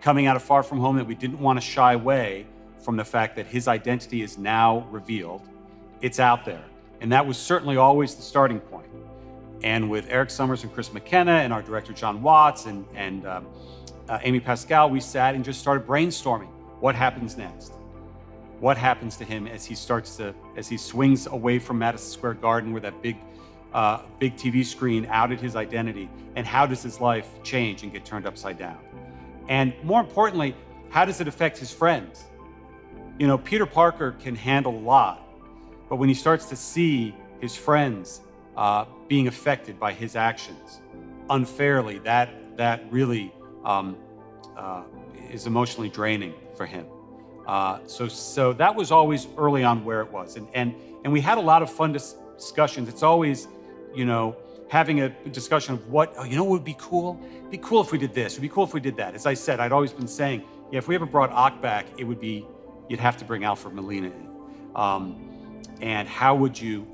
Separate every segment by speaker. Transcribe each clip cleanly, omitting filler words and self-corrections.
Speaker 1: coming out of Far From Home, that we didn't want to shy away from the fact that his identity is now revealed. It's out there. And that was certainly always the starting point. And with Eric Summers and Chris McKenna and our director, John Watts, and Amy Pascal, we sat and just started brainstorming. What happens next? What happens to him as he swings away from Madison Square Garden, where that big TV screen outed his identity? And how does his life change and get turned upside down? And more importantly, how does it affect his friends? You know, Peter Parker can handle a lot, but when he starts to see his friends being affected by his actions unfairly, that really is emotionally draining for him. So that was always early on where it was. And we had a lot of fun discussions. It's always, you know, having a discussion of what would be cool? It'd be cool if we did this. It'd be cool if we did that. As I said, I'd always been saying, yeah, if we ever brought Ock back, you'd have to bring Alfred Molina in. And how would you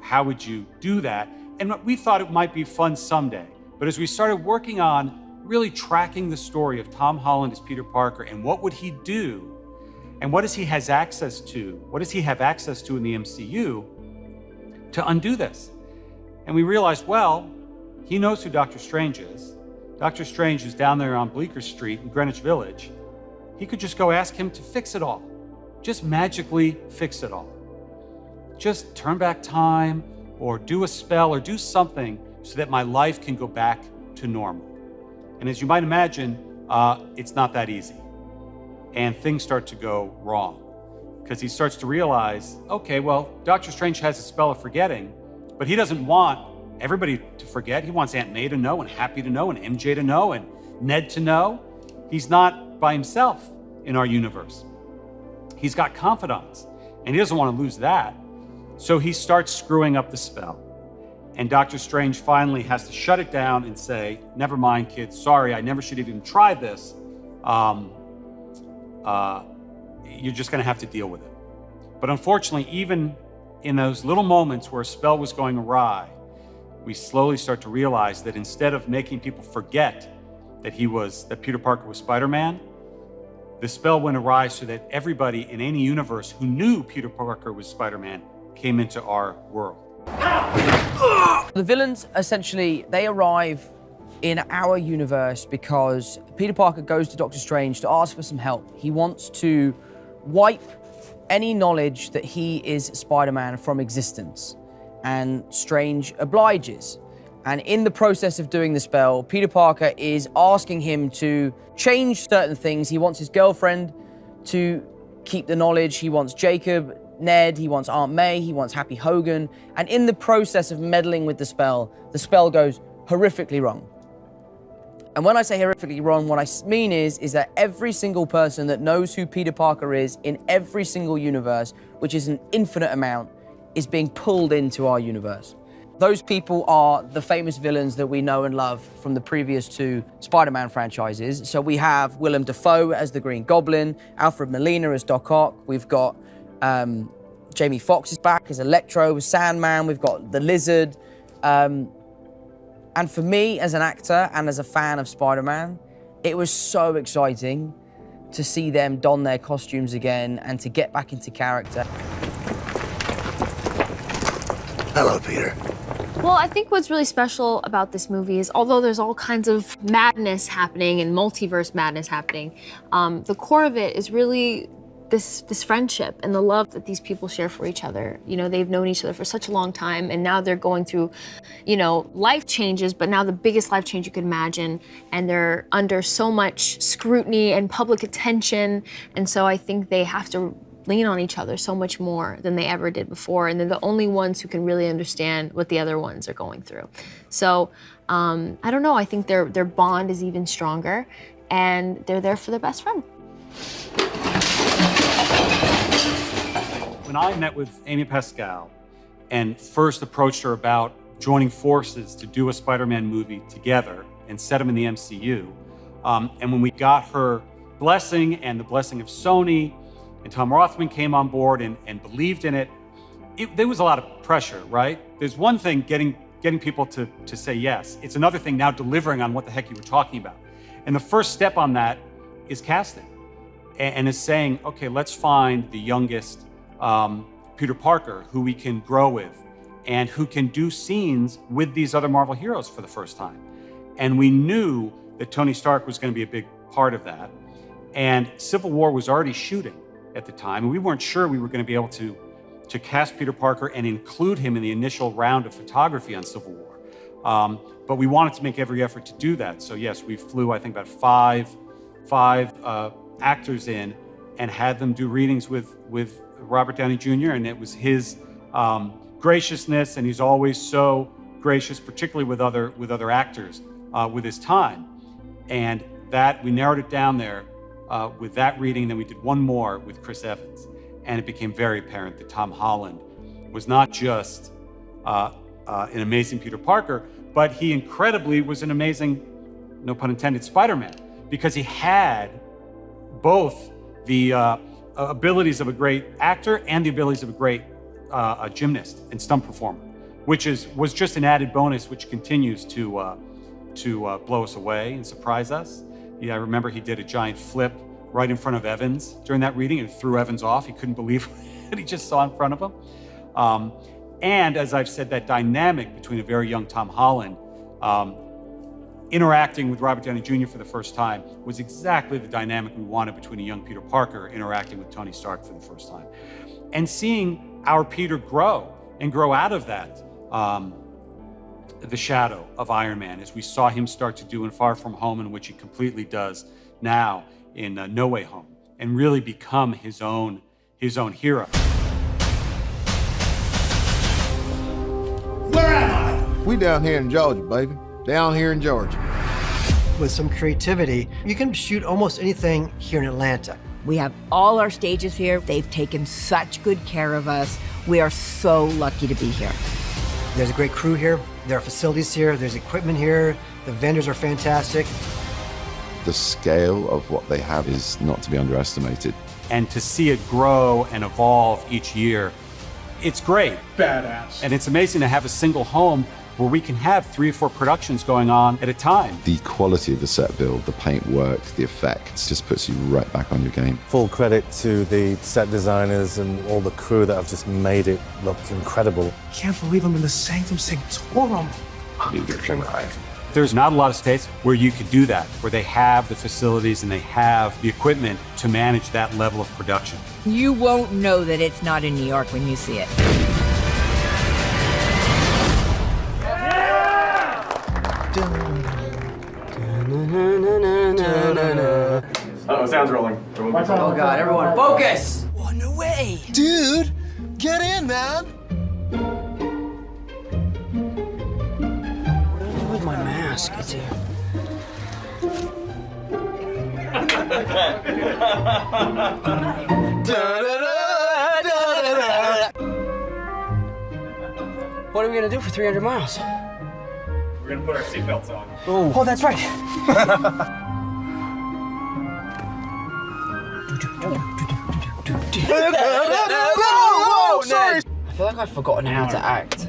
Speaker 1: do that? And we thought it might be fun someday. But as we started working on really tracking the story of Tom Holland as Peter Parker and what would he do, and what does he have access to in the MCU to undo this? And we realized, well, he knows who Doctor Strange is. Doctor Strange is down there on Bleecker Street in Greenwich Village. He could just go ask him to fix it all. Just magically fix it all. Just turn back time, or do a spell, or do something so that my life can go back to normal. And as you might imagine, it's not that easy. And things start to go wrong, because he starts to realize, okay, well, Doctor Strange has a spell of forgetting, but he doesn't want everybody to forget. He wants Aunt May to know, and Happy to know, and MJ to know, and Ned to know. He's not by himself in our universe. He's got confidants, and he doesn't want to lose that. So he starts screwing up the spell. And Doctor Strange finally has to shut it down and say, never mind, kids, sorry, I never should have even tried this. You're just gonna have to deal with it. But unfortunately, even in those little moments where a spell was going awry, we slowly start to realize that instead of making people forget that Peter Parker was Spider-Man, the spell went awry so that everybody in any universe who knew Peter Parker was Spider-Man came into our world.
Speaker 2: The villains, essentially, they arrive in our universe because Peter Parker goes to Doctor Strange to ask for some help. He wants to wipe any knowledge that he is Spider-Man from existence, and Strange obliges. And in the process of doing the spell, Peter Parker is asking him to change certain things. He wants his girlfriend to keep the knowledge. He wants Jacob, Ned, he wants Aunt May, he wants Happy Hogan. And in the process of meddling with the spell goes horrifically wrong. And when I say horrifically wrong, what I mean is that every single person that knows who Peter Parker is in every single universe, which is an infinite amount, is being pulled into our universe. Those people are the famous villains that we know and love from the previous two Spider-Man franchises. So we have Willem Dafoe as the Green Goblin, Alfred Molina as Doc Ock, we've got Jamie Foxx is back as Electro, Sandman, we've got the Lizard. And for me, as an actor and as a fan of Spider-Man, it was so exciting to see them don their costumes again and to get back into character.
Speaker 3: Hello, Peter.
Speaker 4: Well, I think what's really special about this movie is, although there's all kinds of madness happening and multiverse madness happening, the core of it is really this friendship and the love that these people share for each other. You know, they've known each other for such a long time, and now they're going through, you know, life changes, but now the biggest life change you could imagine, and they're under so much scrutiny and public attention, and so I think they have to lean on each other so much more than they ever did before, and they're the only ones who can really understand what the other ones are going through. So, I don't know, I think their bond is even stronger, and they're there for their best friend.
Speaker 1: When I met with Amy Pascal and first approached her about joining forces to do a Spider-Man movie together and set them in the MCU, and when we got her blessing and the blessing of Sony, and Tom Rothman came on board and believed in it, there was a lot of pressure, right? There's one thing getting people to say yes. It's another thing now delivering on what the heck you were talking about. And the first step on that is casting and is saying, okay, let's find the youngest Peter Parker who we can grow with and who can do scenes with these other Marvel heroes for the first time. And we knew that Tony Stark was going to be a big part of that. And Civil War was already shooting at the time, and we weren't sure we were going to be able to cast Peter Parker and include him in the initial round of photography on Civil War. But we wanted to make every effort to do that. So yes, we flew, I think, about five actors in and had them do readings with Robert Downey Jr. And it was his graciousness, and he's always so gracious, particularly with other actors, with his time. And that we narrowed it down there with that reading. Then we did one more with Chris Evans, and it became very apparent that Tom Holland was not just an amazing Peter Parker, but he incredibly was an amazing, no pun intended, Spider-Man, because he had both the abilities of a great actor and the abilities of a great gymnast and stunt performer, which was just an added bonus, which continues to blow us away and surprise us. Yeah, I remember he did a giant flip right in front of Evans during that reading and threw Evans off. He couldn't believe what he just saw in front of him. And as I've said, that dynamic between a very young Tom Holland interacting with Robert Downey Jr. for the first time was exactly the dynamic we wanted between a young Peter Parker interacting with Tony Stark for the first time. And seeing our Peter grow and grow out of that, the shadow of Iron Man, as we saw him start to do in Far From Home, in which he completely does now in No Way Home, and really become his own hero.
Speaker 3: Where am I? We down here in Georgia, baby. Down here in Georgia.
Speaker 5: With some creativity, you can shoot almost anything here in Atlanta.
Speaker 6: We have all our stages here. They've taken such good care of us. We are so lucky to be here.
Speaker 5: There's a great crew here. There are facilities here. There's equipment here. The vendors are fantastic.
Speaker 7: The scale of what they have is not to be underestimated.
Speaker 1: And to see it grow and evolve each year, it's great.
Speaker 8: Badass.
Speaker 1: And it's amazing to have a single home where we can have 3 or 4 productions going on at a time.
Speaker 7: The quality of the set build, the paint work, the effects just puts you right back on your game.
Speaker 9: Full credit to the set designers and all the crew that have just made it look incredible.
Speaker 8: Can't believe I'm in the Sanctum Sanctorum.
Speaker 1: There's not a lot of states where you could do that, where they have the facilities and they have the equipment to manage that level of production.
Speaker 6: You won't know that it's not in New York when you see it.
Speaker 8: Oh, sound's rolling.
Speaker 2: Oh God, everyone focus!
Speaker 5: Oh, no way.
Speaker 3: Dude, get in, man.
Speaker 5: What do I do with my mask? It's here. What are we gonna do for 300 miles?
Speaker 8: We're gonna put our seatbelts on.
Speaker 5: Oh, that's right.
Speaker 3: Whoa, sorry.
Speaker 5: I feel like I've forgotten how to act.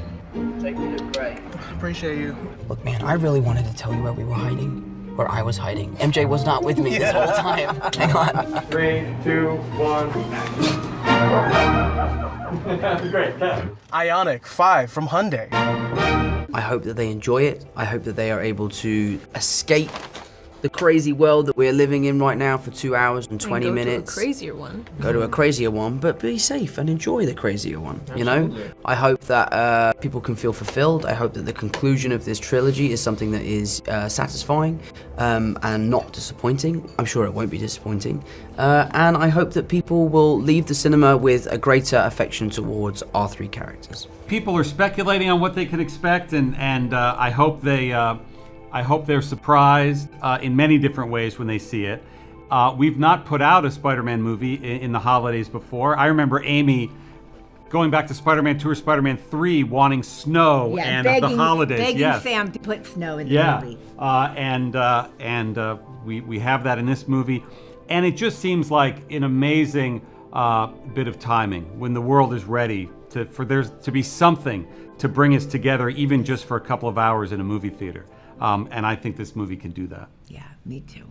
Speaker 8: Appreciate you.
Speaker 5: Look, man, I really wanted to tell you where we were hiding. Where I was hiding. MJ was not with me this whole time. Hang on.
Speaker 8: 3, 2, 1. Great. Ionic 5 from Hyundai.
Speaker 2: I hope that they enjoy it. I hope that they are able to escape the crazy world that we're living in right now for 2 hours and 20 minutes.
Speaker 4: Go to a crazier one.
Speaker 2: Go to a crazier one, but be safe and enjoy the crazier one, you know? I hope that people can feel fulfilled. I hope that the conclusion of this trilogy is something that is satisfying and not disappointing. I'm sure it won't be disappointing. And I hope that people will leave the cinema with a greater affection towards our 3 characters.
Speaker 1: People are speculating on what they can expect, and I hope they're surprised in many different ways when they see it. We've not put out a Spider-Man movie in the holidays before. I remember Amy going back to Spider-Man 2 or Spider-Man 3 wanting snow and the holidays.
Speaker 6: Begging Sam to put snow in the movie.
Speaker 1: We have that in this movie. And it just seems like an amazing bit of timing when the world is ready for there to be something to bring us together, even just for a couple of hours in a movie theater. And I think this movie can do that.
Speaker 6: Yeah, me too.